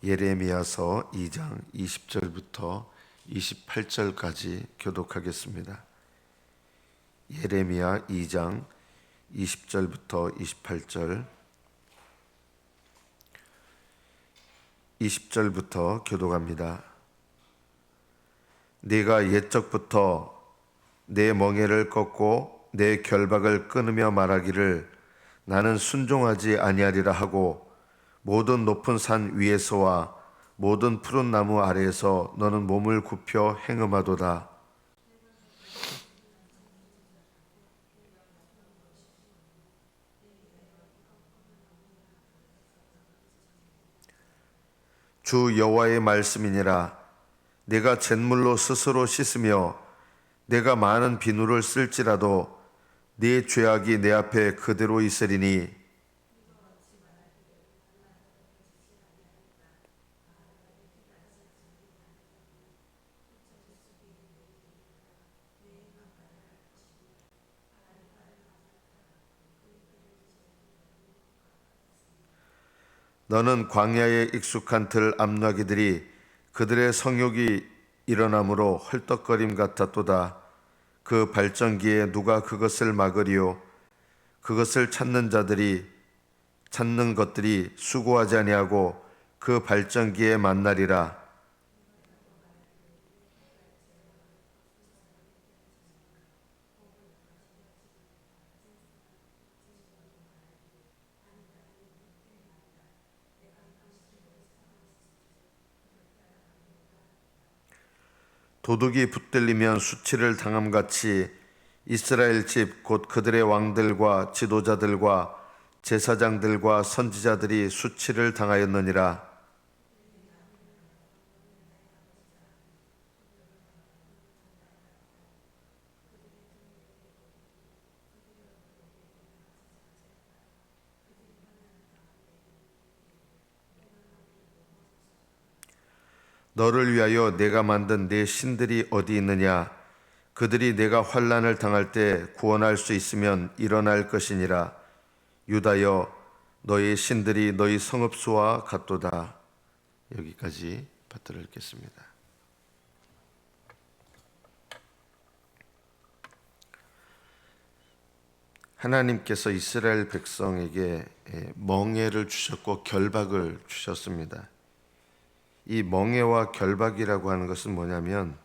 예레미야서 2장 20절부터 28절까지 교독하겠습니다. 예레미야 2장 20절부터 28절 20절부터 교독합니다. 네가 옛적부터 내 멍에를 꺾고 내 결박을 끊으며 말하기를 나는 순종하지 아니하리라 하고 모든 높은 산 위에서와 모든 푸른 나무 아래에서 너는 몸을 굽혀 행음하도다. 주 여호와의 말씀이니라. 내가 잿물로 스스로 씻으며 내가 많은 비누를 쓸지라도 네 죄악이 내 앞에 그대로 있으리니 너는 광야에 익숙한 들 암나귀들이 그들의 성욕이 일어나므로 헐떡거림 같았도다. 그 발전기에 누가 그것을 막으리요? 그것을 찾는 것들이 수고하지 아니하고 그 발전기에 만나리라. 도둑이 붙들리면 수치를 당함같이 이스라엘 집 곧 그들의 왕들과 지도자들과 제사장들과 선지자들이 수치를 당하였느니라. 너를 위하여 내가 만든 내 신들이 어디 있느냐? 그들이 내가 환난을 당할 때 구원할 수 있으면 일어날 것이니라. 유다여, 너희 신들이 너희 성읍수와 같도다. 여기까지 받들어 읽겠습니다. 하나님께서 이스라엘 백성에게 멍에를 주셨고 결박을 주셨습니다. 이 멍에와 결박이라고 하는 것은 뭐냐면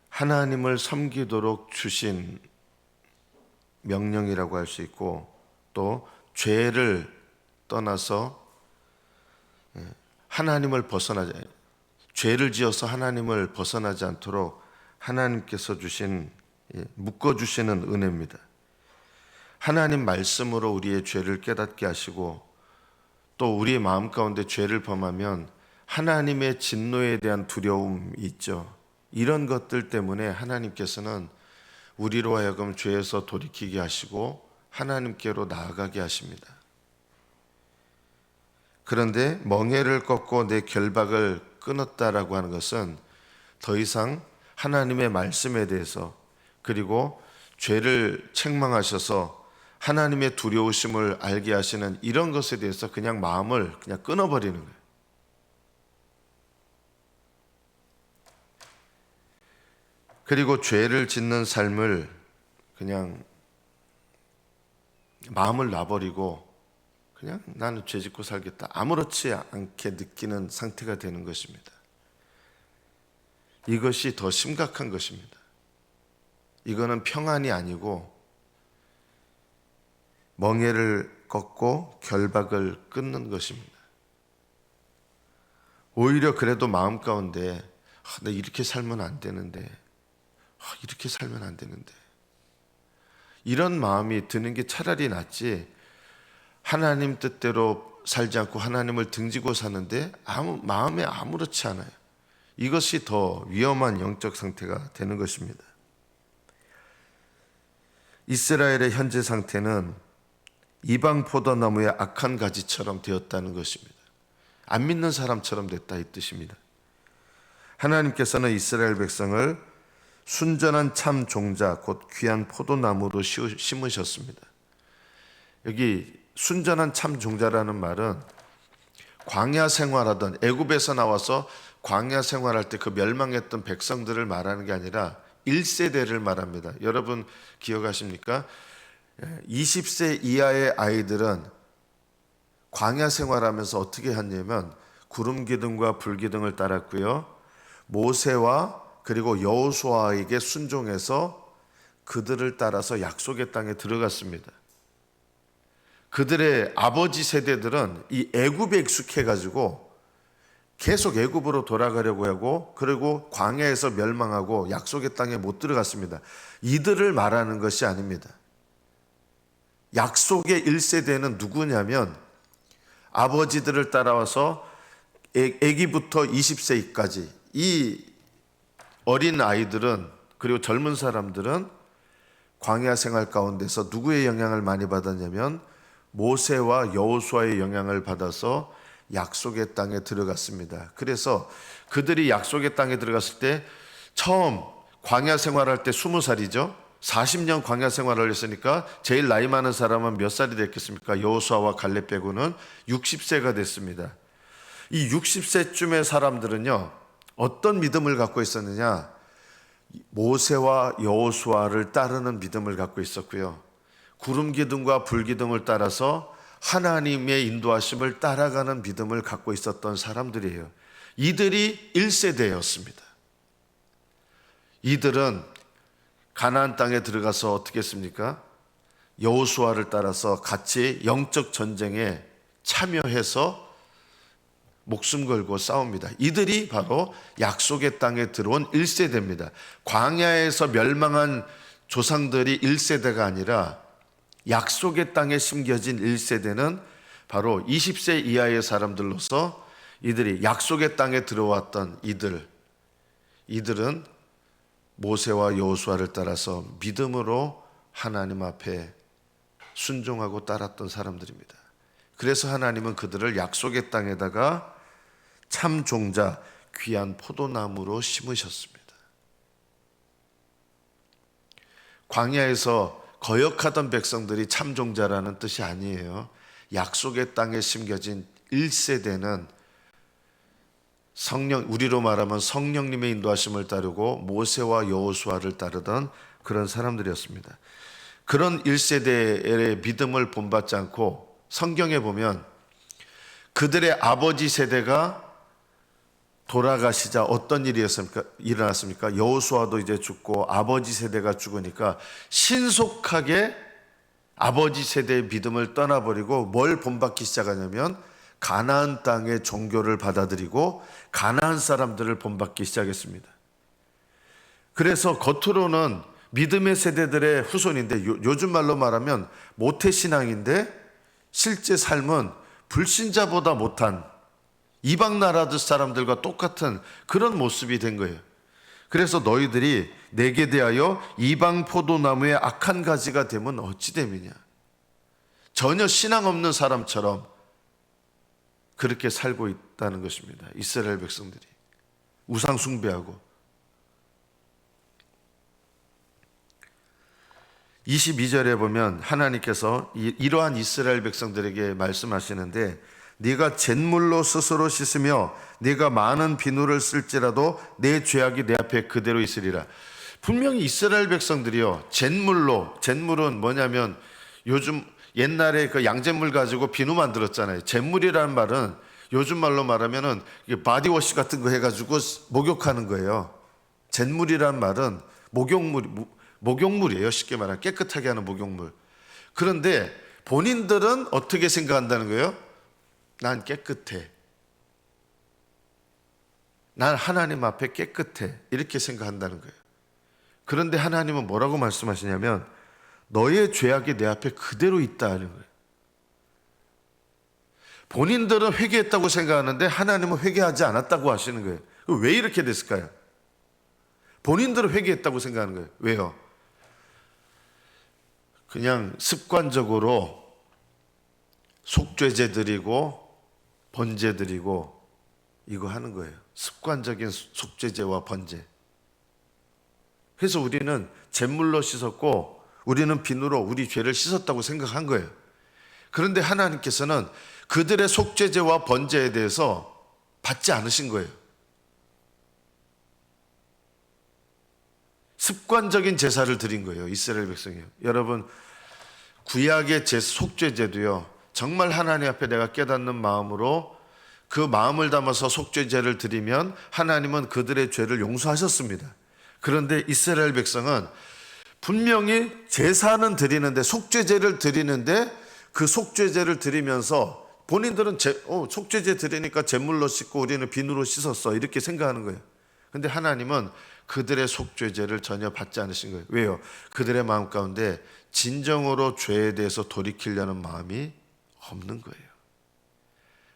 하나님을 섬기도록 주신 명령이라고 할 수 있고 또 죄를 떠나서 하나님을 벗어나지 죄를 지어서 하나님을 벗어나지 않도록 하나님께서 주신 묶어주시는 은혜입니다. 하나님 말씀으로 우리의 죄를 깨닫게 하시고 또 우리의 마음 가운데 죄를 범하면 하나님의 진노에 대한 두려움이 있죠. 이런 것들 때문에 하나님께서는 우리로 하여금 죄에서 돌이키게 하시고 하나님께로 나아가게 하십니다. 그런데 멍에를 꺾고 내 결박을 끊었다라고 하는 것은 더 이상 하나님의 말씀에 대해서 그리고 죄를 책망하셔서 하나님의 두려우심을 알게 하시는 이런 것에 대해서 그냥 마음을 그냥 끊어버리는 거예요. 그리고 죄를 짓는 삶을 그냥 마음을 놔버리고 그냥 나는 죄 짓고 살겠다. 아무렇지 않게 느끼는 상태가 되는 것입니다. 이것이 더 심각한 것입니다. 이거는 평안이 아니고 멍에를 꺾고 결박을 끊는 것입니다. 오히려 그래도 마음 가운데 나 이렇게 살면 안 되는데 이렇게 살면 안 되는데 이런 마음이 드는 게 차라리 낫지 하나님 뜻대로 살지 않고 하나님을 등지고 사는데 마음에 아무렇지 않아요. 이것이 더 위험한 영적 상태가 되는 것입니다. 이스라엘의 현재 상태는 이방 포도나무의 악한 가지처럼 되었다는 것입니다. 안 믿는 사람처럼 됐다 이 뜻입니다. 하나님께서는 이스라엘 백성을 순전한 참 종자 곧 귀한 포도나무로 심으셨습니다. 여기 순전한 참 종자라는 말은 광야 생활하던, 애굽에서 나와서 광야 생활할 때 그 멸망했던 백성들을 말하는 게 아니라 1세대를 말합니다. 여러분 기억하십니까? 20세 이하의 아이들은 광야 생활하면서 어떻게 했냐면 구름 기둥과 불 기둥을 따랐고요. 모세와 그리고 여호수아에게 순종해서 그들을 따라서 약속의 땅에 들어갔습니다. 그들의 아버지 세대들은 이 애굽에 익숙해 가지고 계속 애굽으로 돌아가려고 하고, 그리고 광야에서 멸망하고 약속의 땅에 못 들어갔습니다. 이들을 말하는 것이 아닙니다. 약속의 1세대는 누구냐면 아버지들을 따라와서 아기부터 20세까지 이 어린 아이들은, 그리고 젊은 사람들은 광야 생활 가운데서 누구의 영향을 많이 받았냐면 모세와 여호수아의 영향을 받아서 약속의 땅에 들어갔습니다. 그래서 그들이 약속의 땅에 들어갔을 때 처음 광야 생활할 때 20살이죠. 40년 광야 생활을 했으니까 제일 나이 많은 사람은 몇 살이 됐겠습니까? 여호수아와 갈렙 빼고는 60세가 됐습니다. 이 60세쯤의 사람들은요, 어떤 믿음을 갖고 있었느냐? 모세와 여호수아를 따르는 믿음을 갖고 있었고요. 구름 기둥과 불 기둥을 따라서 하나님의 인도하심을 따라가는 믿음을 갖고 있었던 사람들이에요. 이들이 1세대였습니다. 이들은 가나안 땅에 들어가서 어떻게 했습니까? 여호수아를 따라서 같이 영적 전쟁에 참여해서 목숨 걸고 싸웁니다. 이들이 바로 약속의 땅에 들어온 1세대입니다. 광야에서 멸망한 조상들이 1세대가 아니라 약속의 땅에 심겨진 1세대는 바로 20세 이하의 사람들로서 이들이 약속의 땅에 들어왔던 이들은 모세와 여호수아를 따라서 믿음으로 하나님 앞에 순종하고 따랐던 사람들입니다. 그래서 하나님은 그들을 약속의 땅에다가 참 종자, 귀한 포도나무로 심으셨습니다. 광야에서 거역하던 백성들이 참 종자라는 뜻이 아니에요. 약속의 땅에 심겨진 1세대는 우리로 말하면 성령님의 인도하심을 따르고 모세와 여호수아를 따르던 그런 사람들이었습니다. 그런 1세대의 믿음을 본받지 않고 성경에 보면 그들의 아버지 세대가 돌아가시자 어떤 일이 일어났습니까? 여호수아도 이제 죽고 아버지 세대가 죽으니까 신속하게 아버지 세대의 믿음을 떠나버리고 뭘 본받기 시작하냐면 가나안 땅의 종교를 받아들이고 가나안 사람들을 본받기 시작했습니다. 그래서 겉으로는 믿음의 세대들의 후손인데 요즘 말로 말하면 모태신앙인데 실제 삶은 불신자보다 못한 이방 나라 사람들과 똑같은 그런 모습이 된 거예요. 그래서 너희들이 내게 대하여 이방 포도나무의 악한 가지가 되면 어찌 됨이냐. 전혀 신앙 없는 사람처럼 그렇게 살고 있다는 것입니다. 이스라엘 백성들이 우상 숭배하고. 22절에 보면 하나님께서 이러한 이스라엘 백성들에게 말씀하시는데 네가 잿물로 스스로 씻으며 네가 많은 비누를 쓸지라도 내 죄악이 내 앞에 그대로 있으리라. 분명히 이스라엘 백성들이요, 잿물은 뭐냐면 요즘 옛날에 그 양잿물 가지고 비누 만들었잖아요. 잿물이라는 말은 요즘 말로 말하면은 바디워시 같은 거 해가지고 목욕하는 거예요. 잿물이라는 말은 목욕물이에요. 쉽게 말하면 깨끗하게 하는 목욕물. 그런데 본인들은 어떻게 생각한다는 거예요? 난 깨끗해. 난 하나님 앞에 깨끗해. 이렇게 생각한다는 거예요. 그런데 하나님은 뭐라고 말씀하시냐면 너의 죄악이 내 앞에 그대로 있다는 거예요. 본인들은 회개했다고 생각하는데 하나님은 회개하지 않았다고 하시는 거예요. 왜 이렇게 됐을까요? 본인들은 회개했다고 생각하는 거예요. 왜요? 그냥 습관적으로 속죄제 드리고 번제 드리고 이거 하는 거예요. 습관적인 속죄제와 번제. 그래서 우리는 잿물로 씻었고 우리는 비누로 우리 죄를 씻었다고 생각한 거예요. 그런데 하나님께서는 그들의 속죄제와 번제에 대해서 받지 않으신 거예요. 습관적인 제사를 드린 거예요. 이스라엘 백성이요. 여러분, 구약의 속죄제도요, 정말 하나님 앞에 내가 깨닫는 마음으로 그 마음을 담아서 속죄제를 드리면 하나님은 그들의 죄를 용서하셨습니다. 그런데 이스라엘 백성은 분명히 제사는 드리는데, 속죄제를 드리는데, 그 속죄제를 드리면서 본인들은 속죄제 드리니까 제물로 씻고 우리는 비누로 씻었어, 이렇게 생각하는 거예요. 근데 하나님은 그들의 속죄제를 전혀 받지 않으신 거예요. 왜요? 그들의 마음 가운데 진정으로 죄에 대해서 돌이키려는 마음이 없는 거예요.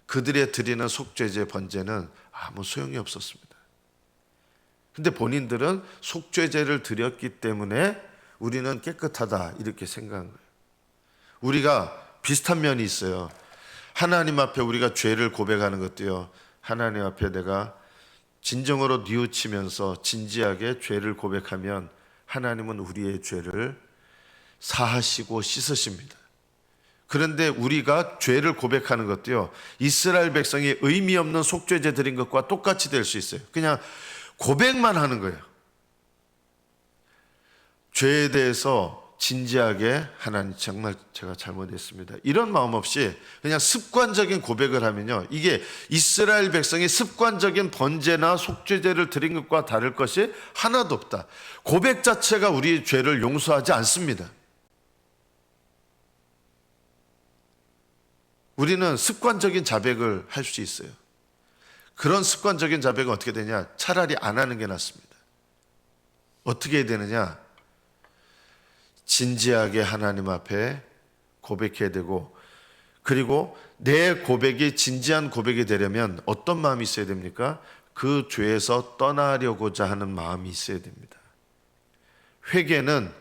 그들의 드리는 속죄제 번제는 아무 소용이 없었습니다. 근데 본인들은 속죄제를 드렸기 때문에 우리는 깨끗하다, 이렇게 생각한 거예요. 우리가 비슷한 면이 있어요. 하나님 앞에 우리가 죄를 고백하는 것도요, 하나님 앞에 내가 진정으로 뉘우치면서 진지하게 죄를 고백하면 하나님은 우리의 죄를 사하시고 씻으십니다. 그런데 우리가 죄를 고백하는 것도요, 이스라엘 백성이 의미 없는 속죄제 드린 것과 똑같이 될 수 있어요. 그냥 고백만 하는 거예요. 죄에 대해서 진지하게, 하나님 정말 제가 잘못했습니다, 이런 마음 없이 그냥 습관적인 고백을 하면요, 이게 이스라엘 백성이 습관적인 번제나 속죄제를 드린 것과 다를 것이 하나도 없다. 고백 자체가 우리의 죄를 용서하지 않습니다. 우리는 습관적인 자백을 할 수 있어요. 그런 습관적인 자백은 어떻게 되냐? 차라리 안 하는 게 낫습니다. 어떻게 해야 되느냐? 진지하게 하나님 앞에 고백해야 되고, 그리고 내 고백이 진지한 고백이 되려면 어떤 마음이 있어야 됩니까? 그 죄에서 떠나려고자 하는 마음이 있어야 됩니다. 회개는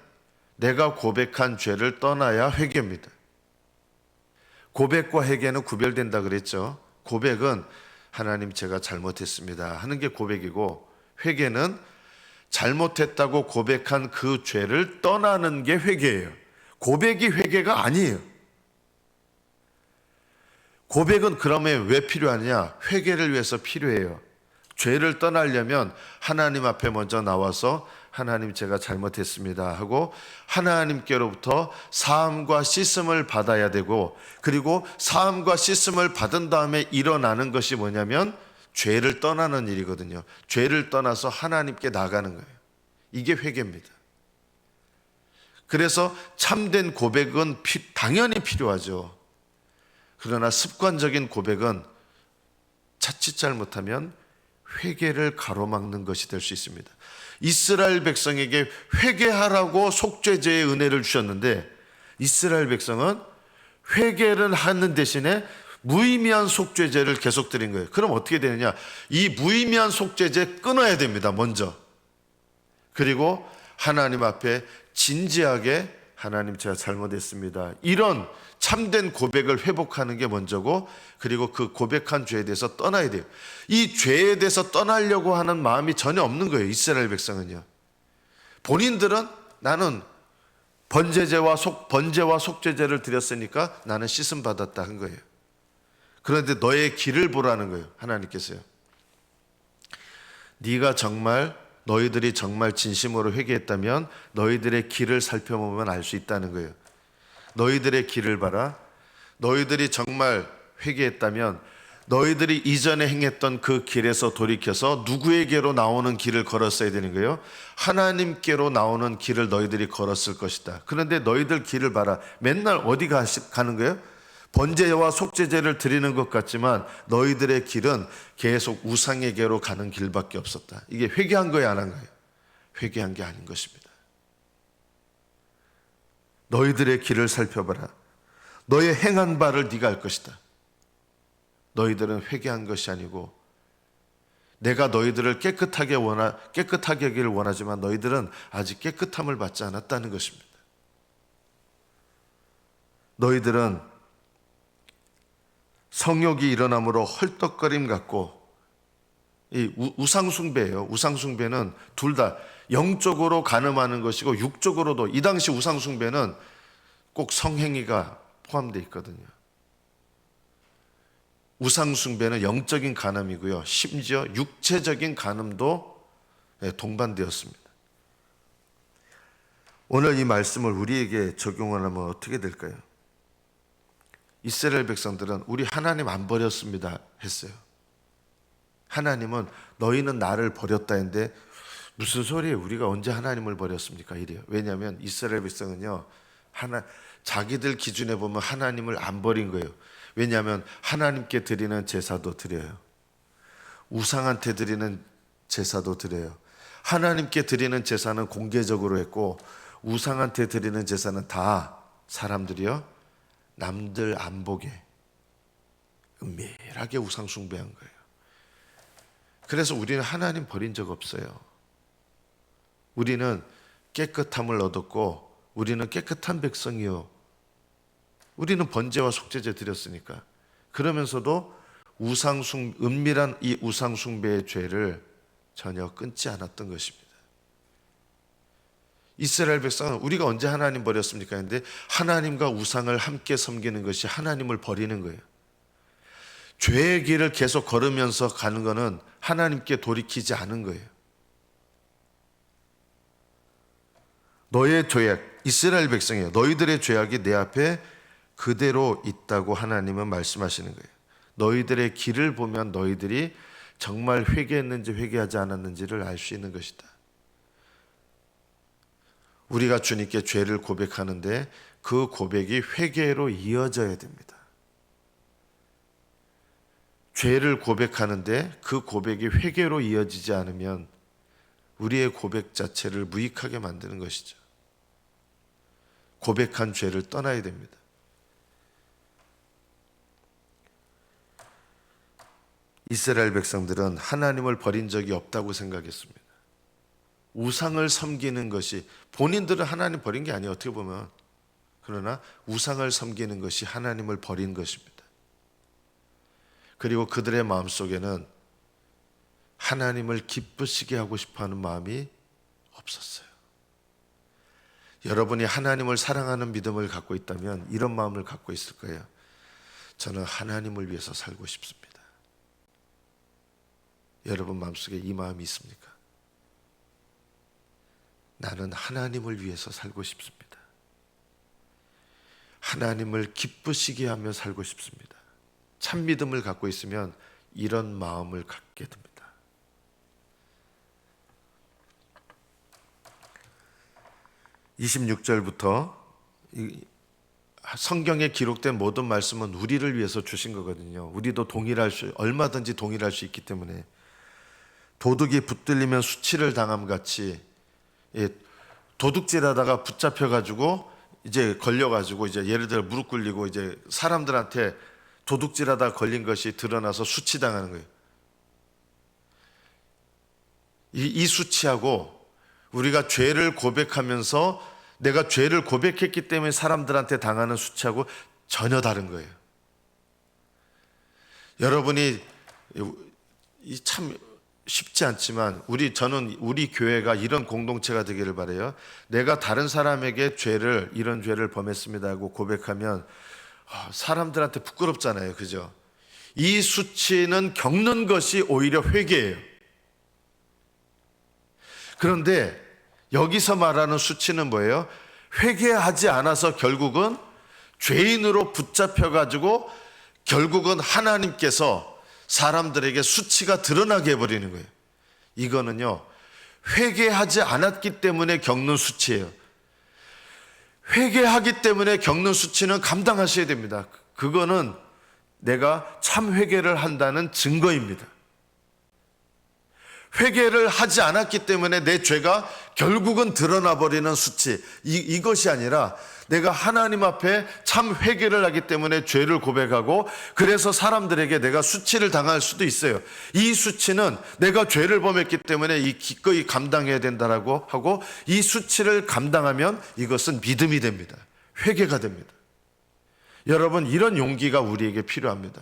내가 고백한 죄를 떠나야 회개입니다. 고백과 회개는 구별된다 그랬죠. 고백은 하나님 제가 잘못했습니다 하는 게 고백이고, 회개는 잘못했다고 고백한 그 죄를 떠나는 게 회개예요. 고백이 회개가 아니에요. 고백은 그러면 왜 필요하냐? 회개를 위해서 필요해요. 죄를 떠나려면 하나님 앞에 먼저 나와서 하나님 제가 잘못했습니다 하고 하나님께로부터 사함과 씻음을 받아야 되고, 그리고 사함과 씻음을 받은 다음에 일어나는 것이 뭐냐면 죄를 떠나는 일이거든요. 죄를 떠나서 하나님께 나가는 거예요. 이게 회개입니다. 그래서 참된 고백은 당연히 필요하죠. 그러나 습관적인 고백은 자칫 잘못하면 회개를 가로막는 것이 될 수 있습니다. 이스라엘 백성에게 회개하라고 속죄제의 은혜를 주셨는데, 이스라엘 백성은 회개를 하는 대신에 무의미한 속죄제를 계속 드린 거예요. 그럼 어떻게 되느냐? 이 무의미한 속죄제 끊어야 됩니다, 먼저. 그리고 하나님 앞에 진지하게 하나님 제가 잘못했습니다, 이런 참된 고백을 회복하는 게 먼저고, 그리고 그 고백한 죄에 대해서 떠나야 돼요. 이 죄에 대해서 떠나려고 하는 마음이 전혀 없는 거예요, 이스라엘 백성은요. 본인들은 나는 번제와 속죄제를 드렸으니까 나는 씻음 받았다 한 거예요. 그런데 너의 길을 보라는 거예요, 하나님께서요. 너희들이 정말 진심으로 회개했다면 너희들의 길을 살펴보면 알 수 있다는 거예요. 너희들의 길을 봐라. 너희들이 정말 회개했다면 너희들이 이전에 행했던 그 길에서 돌이켜서 누구에게로 나오는 길을 걸었어야 되는 거예요? 하나님께로 나오는 길을 너희들이 걸었을 것이다. 그런데 너희들 길을 봐라. 맨날 어디 가는 거예요? 번제와 속죄제를 드리는 것 같지만 너희들의 길은 계속 우상에게로 가는 길밖에 없었다. 이게 회개한 거예요, 안 한 거예요? 회개한 게 아닌 것입니다. 너희들의 길을 살펴봐라. 너의 행한 바를 네가 알 것이다. 너희들은 회개한 것이 아니고, 내가 너희들을 깨끗하게 하기를 원하지만 너희들은 아직 깨끗함을 받지 않았다는 것입니다. 너희들은 성욕이 일어남으로 헐떡거림 같고, 이 우상숭배예요. 우상숭배는 둘 다 영적으로 간음하는 것이고 육적으로도, 이 당시 우상숭배는 꼭 성행위가 포함되어 있거든요. 우상 숭배는 영적인 간음이고요. 심지어 육체적인 간음도 동반되었습니다. 오늘 이 말씀을 우리에게 적용하려면 어떻게 될까요? 이스라엘 백성들은 우리 하나님 안 버렸습니다 했어요. 하나님은 너희는 나를 버렸다 했는데 무슨 소리예요? 우리가 언제 하나님을 버렸습니까? 이래요. 왜냐하면 이스라엘 백성은요, 자기들 기준에 보면 하나님을 안 버린 거예요. 왜냐하면 하나님께 드리는 제사도 드려요. 우상한테 드리는 제사도 드려요. 하나님께 드리는 제사는 공개적으로 했고 우상한테 드리는 제사는 다 사람들이요, 남들 안 보게 은밀하게 우상 숭배한 거예요. 그래서 우리는 하나님 버린 적 없어요. 우리는 깨끗함을 얻었고 우리는 깨끗한 백성이요, 우리는 번제와 속죄제 드렸으니까. 그러면서도 은밀한 이 우상 숭배의 죄를 전혀 끊지 않았던 것입니다. 이스라엘 백성은 우리가 언제 하나님 버렸습니까? 했는데 하나님과 우상을 함께 섬기는 것이 하나님을 버리는 거예요. 죄의 길을 계속 걸으면서 가는 것은 하나님께 돌이키지 않은 거예요. 너의 죄악, 이스라엘 백성이에요. 너희들의 죄악이 내 앞에 그대로 있다고 하나님은 말씀하시는 거예요. 너희들의 길을 보면 너희들이 정말 회개했는지 회개하지 않았는지를 알 수 있는 것이다. 우리가 주님께 죄를 고백하는데 그 고백이 회개로 이어져야 됩니다. 죄를 고백하는데 그 고백이 회개로 이어지지 않으면 우리의 고백 자체를 무익하게 만드는 것이죠. 고백한 죄를 떠나야 됩니다. 이스라엘 백성들은 하나님을 버린 적이 없다고 생각했습니다. 우상을 섬기는 것이, 본인들은 하나님 버린 게 아니에요, 어떻게 보면. 그러나 우상을 섬기는 것이 하나님을 버린 것입니다. 그리고 그들의 마음속에는 하나님을 기쁘시게 하고 싶어하는 마음이 없었어요. 여러분이 하나님을 사랑하는 믿음을 갖고 있다면 이런 마음을 갖고 있을 거예요. 저는 하나님을 위해서 살고 싶습니다. 여러분 마음속에 이 마음이 있습니까? 나는 하나님을 위해서 살고 싶습니다. 하나님을 기쁘시게 하며 살고 싶습니다. 참 믿음을 갖고 있으면 이런 마음을 갖게 됩니다. 26절부터 성경에 기록된 모든 말씀은 우리를 위해서 주신 거거든요. 우리도 얼마든지 동일할 수 있기 때문에 도둑이 붙들리면 수치를 당함 같이 도둑질하다가 붙잡혀가지고 이제 걸려가지고 이제 예를 들어 무릎 꿇리고 이제 사람들한테 도둑질하다 걸린 것이 드러나서 수치당하는 거예요. 이 수치하고 우리가 죄를 고백하면서 내가 죄를 고백했기 때문에 사람들한테 당하는 수치하고 전혀 다른 거예요. 여러분이 참 쉽지 않지만 저는 우리 교회가 이런 공동체가 되기를 바라요. 내가 다른 사람에게 이런 죄를 범했습니다 하고 고백하면 사람들한테 부끄럽잖아요, 그죠? 이 수치는 겪는 것이 오히려 회개예요. 그런데 여기서 말하는 수치는 뭐예요? 회개하지 않아서 결국은 죄인으로 붙잡혀가지고 결국은 하나님께서 사람들에게 수치가 드러나게 해버리는 거예요. 이거는요, 회개하지 않았기 때문에 겪는 수치예요. 회개하기 때문에 겪는 수치는 감당하셔야 됩니다. 그거는 내가 참 회개를 한다는 증거입니다. 회개를 하지 않았기 때문에 내 죄가 결국은 드러나 버리는 수치, 이것이 아니라 내가 하나님 앞에 참 회개를 하기 때문에 죄를 고백하고 그래서 사람들에게 내가 수치를 당할 수도 있어요. 이 수치는 내가 죄를 범했기 때문에 기꺼이 감당해야 된다라고 하고 이 수치를 감당하면 이것은 믿음이 됩니다. 회개가 됩니다. 여러분, 이런 용기가 우리에게 필요합니다.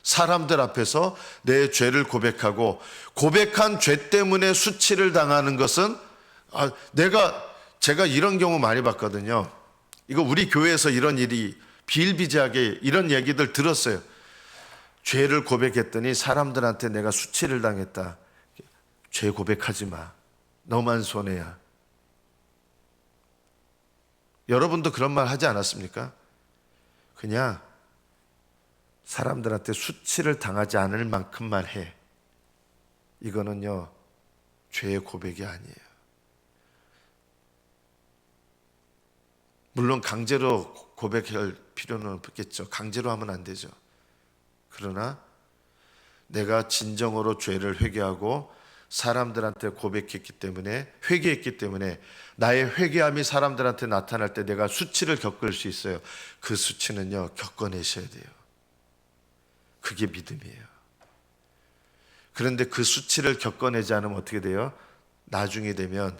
사람들 앞에서 내 죄를 고백하고 고백한 죄 때문에 수치를 당하는 것은 제가 이런 경우 많이 봤거든요. 이거 우리 교회에서 이런 일이 비일비재하게 이런 얘기들 들었어요. 죄를 고백했더니 사람들한테 내가 수치를 당했다. 죄 고백하지 마. 너만 손해야. 여러분도 그런 말 하지 않았습니까? 그냥 사람들한테 수치를 당하지 않을 만큼만 해. 이거는요, 죄의 고백이 아니에요. 물론 강제로 고백할 필요는 없겠죠. 강제로 하면 안 되죠. 그러나 내가 진정으로 죄를 회개하고 사람들한테 고백했기 때문에, 회개했기 때문에 나의 회개함이 사람들한테 나타날 때 내가 수치를 겪을 수 있어요. 그 수치는요, 겪어내셔야 돼요. 그게 믿음이에요. 그런데 그 수치를 겪어내지 않으면 어떻게 돼요? 나중에 되면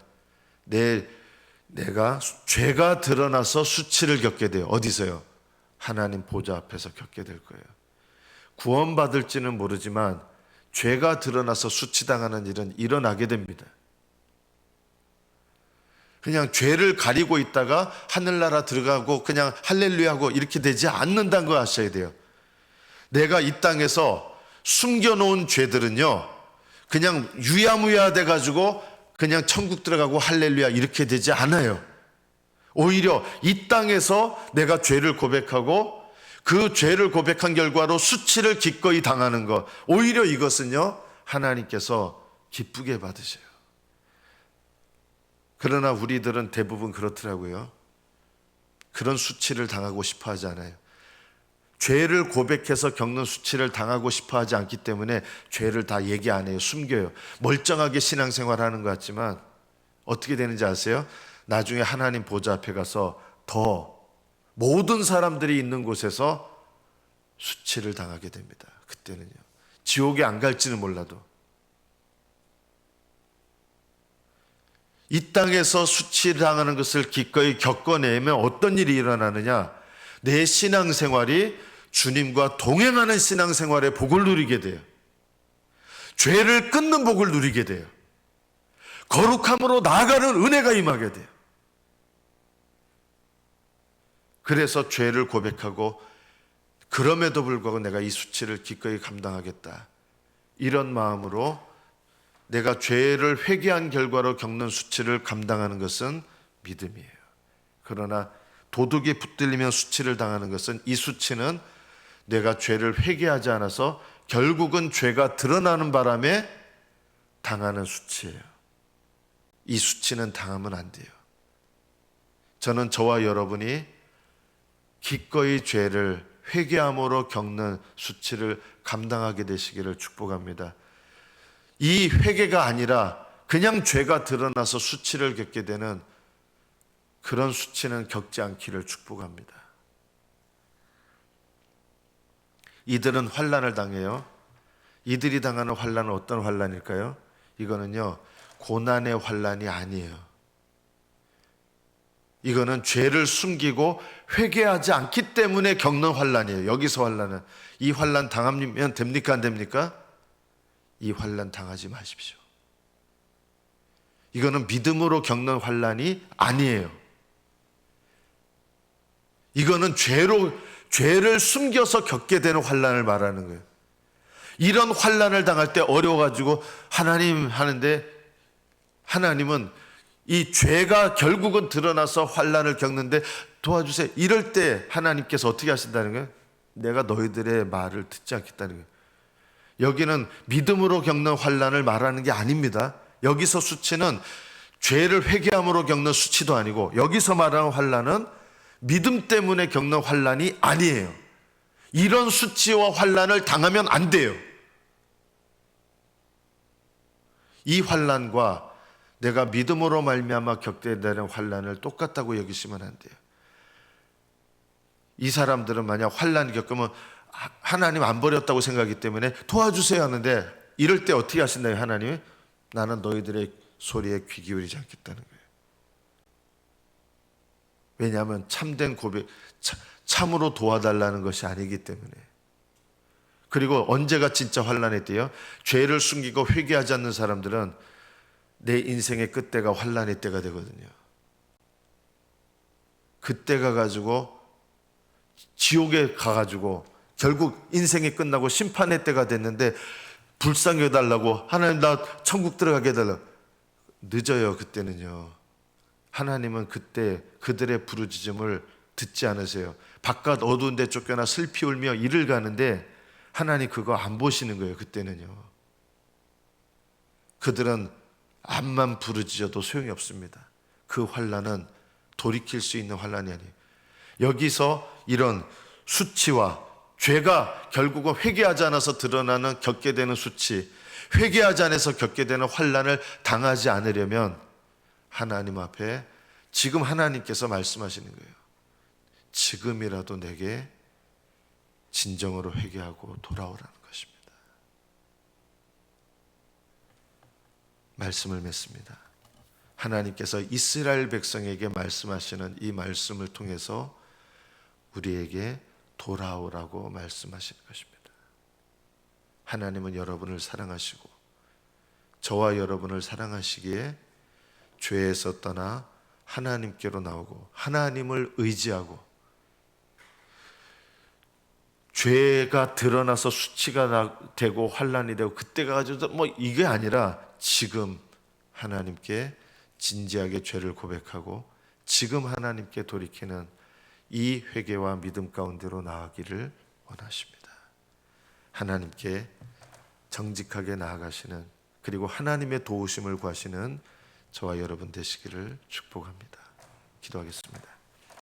내가 죄가 드러나서 수치를 겪게 돼요. 어디서요? 하나님 보좌 앞에서 겪게 될 거예요. 구원받을지는 모르지만 죄가 드러나서 수치당하는 일은 일어나게 됩니다. 그냥 죄를 가리고 있다가 하늘나라 들어가고 그냥 할렐루야 하고 이렇게 되지 않는다는 거 아셔야 돼요. 내가 이 땅에서 숨겨놓은 죄들은요, 그냥 유야무야 돼가지고 그냥 천국 들어가고 할렐루야 이렇게 되지 않아요. 오히려 이 땅에서 내가 죄를 고백하고 그 죄를 고백한 결과로 수치를 기꺼이 당하는 것, 오히려 이것은요, 하나님께서 기쁘게 받으셔요. 그러나 우리들은 대부분 그렇더라고요. 그런 수치를 당하고 싶어 하지 않아요. 죄를 고백해서 겪는 수치를 당하고 싶어 하지 않기 때문에 죄를 다 얘기 안 해요. 숨겨요. 멀쩡하게 신앙생활 하는 것 같지만 어떻게 되는지 아세요? 나중에 하나님 보좌 앞에 가서 더 모든 사람들이 있는 곳에서 수치를 당하게 됩니다. 그때는요, 지옥에 안 갈지는 몰라도 이 땅에서 수치를 당하는 것을 기꺼이 겪어내면 어떤 일이 일어나느냐? 내 신앙생활이 주님과 동행하는 신앙생활의 복을 누리게 돼요. 죄를 끊는 복을 누리게 돼요. 거룩함으로 나아가는 은혜가 임하게 돼요. 그래서 죄를 고백하고 그럼에도 불구하고 내가 이 수치를 기꺼이 감당하겠다, 이런 마음으로 내가 죄를 회개한 결과로 겪는 수치를 감당하는 것은 믿음이에요. 그러나 도둑이 붙들리면 수치를 당하는 것은, 이 수치는 내가 죄를 회개하지 않아서 결국은 죄가 드러나는 바람에 당하는 수치예요. 이 수치는 당하면 안 돼요. 저는 저와 여러분이 기꺼이 죄를 회개함으로 겪는 수치를 감당하게 되시기를 축복합니다. 이 회개가 아니라 그냥 죄가 드러나서 수치를 겪게 되는 그런 수치는 겪지 않기를 축복합니다. 이들은 환난을 당해요. 이들이 당하는 환난은 어떤 환난일까요? 이거는요, 고난의 환난이 아니에요. 이거는 죄를 숨기고 회개하지 않기 때문에 겪는 환난이에요. 여기서 환난은, 이 환난 당하면 됩니까, 안 됩니까? 이 환난 당하지 마십시오. 이거는 믿음으로 겪는 환난이 아니에요. 이거는 죄를 숨겨서 겪게 되는 환난을 말하는 거예요. 이런 환난을 당할 때 어려워가지고 하나님 하는데, 하나님은 이 죄가 결국은 드러나서 환난을 겪는데 도와주세요, 이럴 때 하나님께서 어떻게 하신다는 거예요? 내가 너희들의 말을 듣지 않겠다는 거예요. 여기는 믿음으로 겪는 환난을 말하는 게 아닙니다. 여기서 수치는 죄를 회개함으로 겪는 수치도 아니고, 여기서 말하는 환난은 믿음 때문에 겪는 환난이 아니에요. 이런 수치와 환난을 당하면 안 돼요. 이 환난과 내가 믿음으로 말미암아 겪게 되는 환난을 똑같다고 여기시면 안 돼요. 이 사람들은 만약 환난을 겪으면 하나님 안 버렸다고 생각하기 때문에 도와주세요 하는데, 이럴 때 어떻게 하신다요? 하나님이 나는 너희들의 소리에 귀 기울이지 않겠다는 거예요. 왜냐하면 참된 고백, 참으로 도와달라는 것이 아니기 때문에. 그리고 언제가 진짜 환난의 때요? 죄를 숨기고 회개하지 않는 사람들은 내 인생의 끝때가 환난의 때가 되거든요. 그때 가가지고 지옥에 가가지고 결국 인생이 끝나고 심판의 때가 됐는데 불쌍히 해달라고, 하나님 나 천국 들어가게 해달라고. 늦어요. 그때는요. 하나님은 그때 그들의 부르짖음을 듣지 않으세요. 바깥 어두운 데 쫓겨나 슬피 울며 이를 가는데 하나님 그거 안 보시는 거예요. 그때는요. 그들은 암만 부르짖어도 소용이 없습니다. 그 환난은 돌이킬 수 있는 환난이 아니에요. 여기서 이런 수치와 죄가 결국은 회개하지 않아서 드러나는 겪게 되는 수치, 회개하지 않아서 겪게 되는 환난을 당하지 않으려면 하나님 앞에 지금 하나님께서 말씀하시는 거예요. 지금이라도 내게 진정으로 회개하고 돌아오라는 것입니다. 말씀을 맺습니다. 하나님께서 이스라엘 백성에게 말씀하시는 이 말씀을 통해서 우리에게 돌아오라고 말씀하시는 것입니다. 하나님은 여러분을 사랑하시고 저와 여러분을 사랑하시기에 죄에서 떠나 하나님께로 나오고 하나님을 의지하고, 죄가 드러나서 수치가 되고 환난이 되고 그때가 가지고 뭐 이게 아니라 지금 하나님께 진지하게 죄를 고백하고 지금 하나님께 돌이키는 이 회개와 믿음 가운데로 나아가기를 원하십니다. 하나님께 정직하게 나아가시는, 그리고 하나님의 도우심을 구하시는 저와 여러분 되시기를 축복합니다. 기도하겠습니다.